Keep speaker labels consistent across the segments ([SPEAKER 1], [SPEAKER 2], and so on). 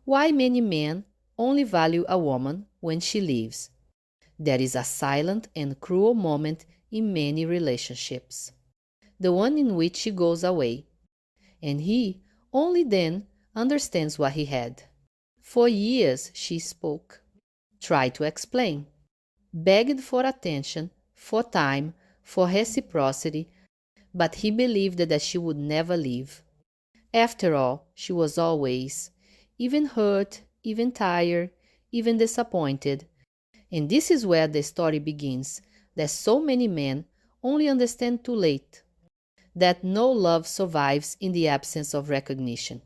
[SPEAKER 1] Why many men only value a woman when she leaves. There is a silent and cruel moment in many relationships, the one in which she goes away, and he only then understands what he had. For years she spoke, tried to explain, begged for attention, for time, for reciprocity, but he believed that she would never leave. After all, she was always, even hurt, even tired, even disappointed. And this is where the story begins, that so many men only understand too late, that no love survives in the absence of recognition.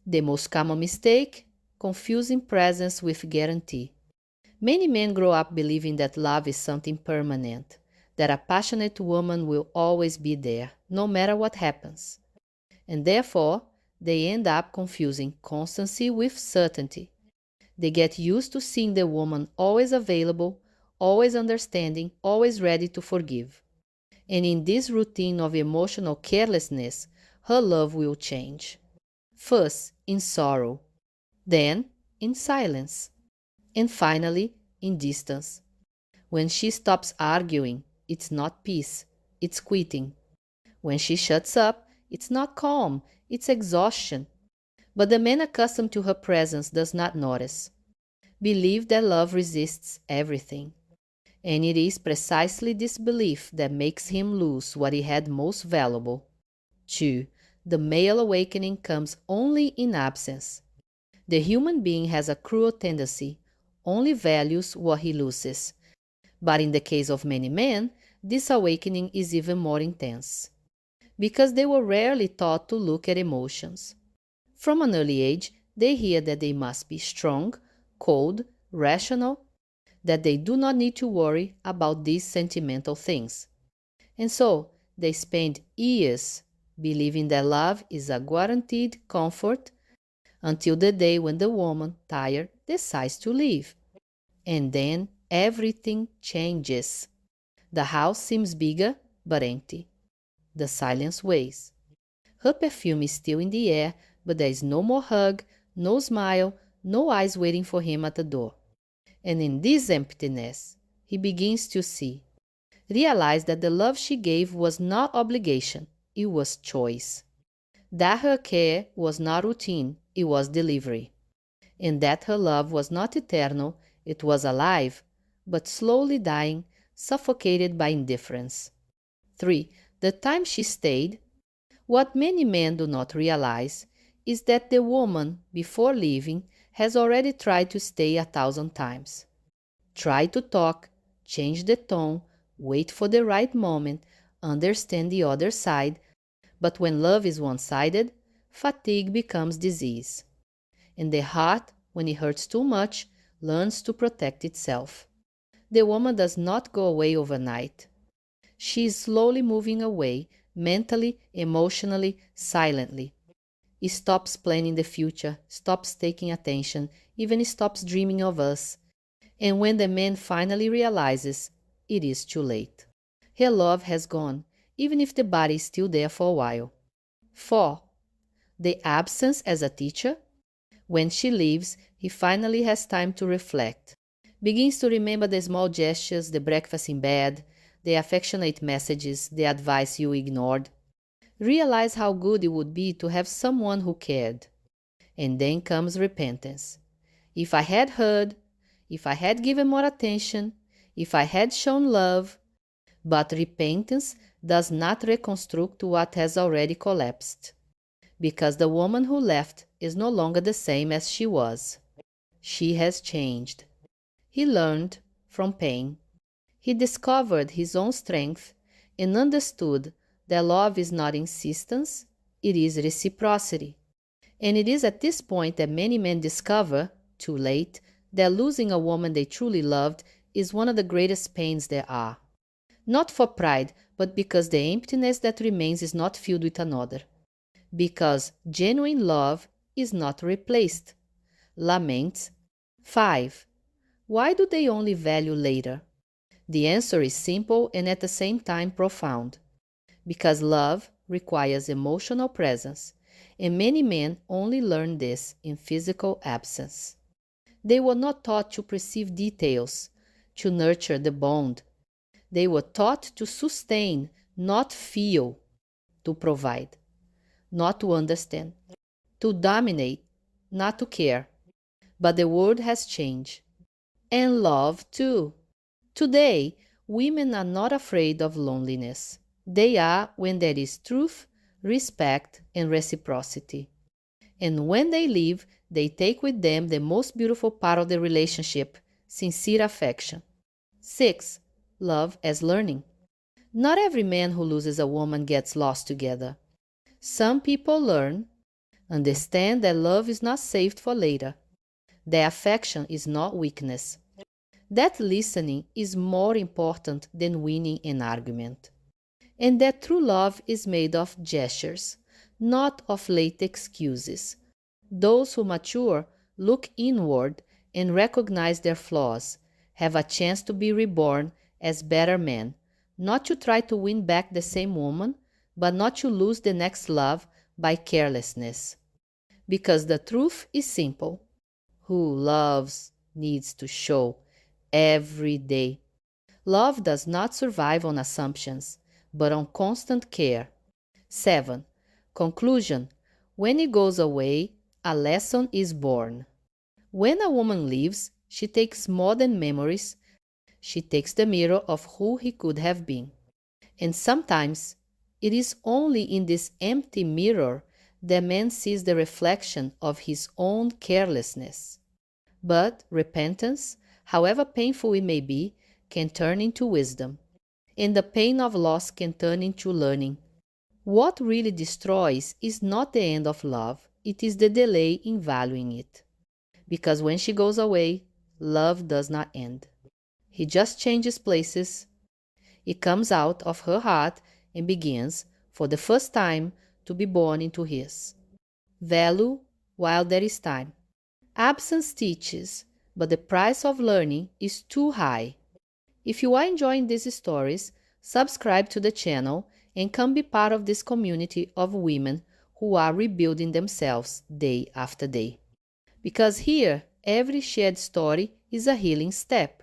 [SPEAKER 1] The most common mistake, confusing presence with guarantee. Many men grow up believing that love is something permanent, that a passionate woman will always be there, no matter what happens. And therefore, they end up confusing constancy with certainty. They get used to seeing the woman always available, always understanding, always ready to forgive. And in this routine of emotional carelessness, her love will change. First, in sorrow, then in silence, and finally in distance. When she stops arguing, it's not peace, it's quitting. When she shuts up, it's not calm, it's exhaustion. But the man accustomed to her presence does not notice. Believe that love resists everything. And it is precisely this belief that makes him lose what he had most valuable. 2. The male awakening comes only in absence. The human being has a cruel tendency, only values what he loses. But in the case of many men, this awakening is even more intense, because they were rarely taught to look at emotions. From an early age, they hear that they must be strong, cold, rational, that they do not need to worry about these sentimental things. And so, they spend years believing that love is a guaranteed comfort until the day when the woman, tired, decides to leave. And then everything changes. The house seems bigger but empty. The silence weighs. Her perfume is still in the air, but there is no more hug, no smile, no eyes waiting for him at the door. And in this emptiness, he begins to see, realize that the love she gave was not obligation, it was choice. That her care was not routine, it was delivery. And that her love was not eternal, it was alive, but slowly dying, suffocated by indifference. 3. The time she stayed. What many men do not realize is that the woman, before leaving, has already tried to stay 1,000 times. Tried to talk, change the tone, wait for the right moment, understand the other side, but when love is one-sided, fatigue becomes disease. And the heart, when it hurts too much, learns to protect itself. The woman does not go away overnight. She is slowly moving away, mentally, emotionally, silently. He stops planning the future, stops taking attention, even stops dreaming of us. And when the man finally realizes, it is too late. Her love has gone, even if the body is still there for a while. 4. The absence as a teacher. When she leaves, he finally has time to reflect. Begins to remember the small gestures, the breakfast in bed, the affectionate messages, the advice you ignored. Realize how good it would be to have someone who cared. And then comes repentance. If I had heard, if I had given more attention, if I had shown love. But repentance does not reconstruct what has already collapsed, because the woman who left is no longer the same as she was. She has changed. He learned from pain. He discovered his own strength and understood that love is not insistence, it is reciprocity. And it is at this point that many men discover, too late, that losing a woman they truly loved is one of the greatest pains there are. Not for pride, but because the emptiness that remains is not filled with another. Because genuine love is not replaced. Laments. 5. Why do they only value later? The answer is simple and at the same time profound. Because love requires emotional presence, and many men only learn this in physical absence. They were not taught to perceive details, to nurture the bond. They were taught to sustain, not feel, to provide, not to understand, to dominate, not to care. But the world has changed. And love too. Today, women are not afraid of loneliness. They are when there is truth, respect, and reciprocity. And when they leave, they take with them the most beautiful part of the relationship, sincere affection. 6. Love as learning. Not every man who loses a woman gets lost together. Some people learn, understand that love is not saved for later. Their affection is not weakness. That listening is more important than winning an argument. And that true love is made of gestures, not of late excuses. Those who mature look inward and recognize their flaws, have a chance to be reborn as better men, not to try to win back the same woman, but not to lose the next love by carelessness. Because the truth is simple. Who loves needs to show every day. Love does not survive on assumptions, but on constant care. 7. Conclusion. When it goes away, a lesson is born. When a woman leaves, she takes more than memories, she takes the mirror of who he could have been. And sometimes it is only in this empty mirror that man sees the reflection of his own carelessness. But repentance, however painful it may be, can turn into wisdom, and the pain of loss can turn into learning. What really destroys is not the end of love, it is the delay in valuing it. Because when she goes away, love does not end. He just changes places. It comes out of her heart and begins, for the first time, to be born into his. Value while there is time. Absence teaches, but the price of learning is too high. If you are enjoying these stories, subscribe to the channel and come be part of this community of women who are rebuilding themselves day after day. Because here, every shared story is a healing step.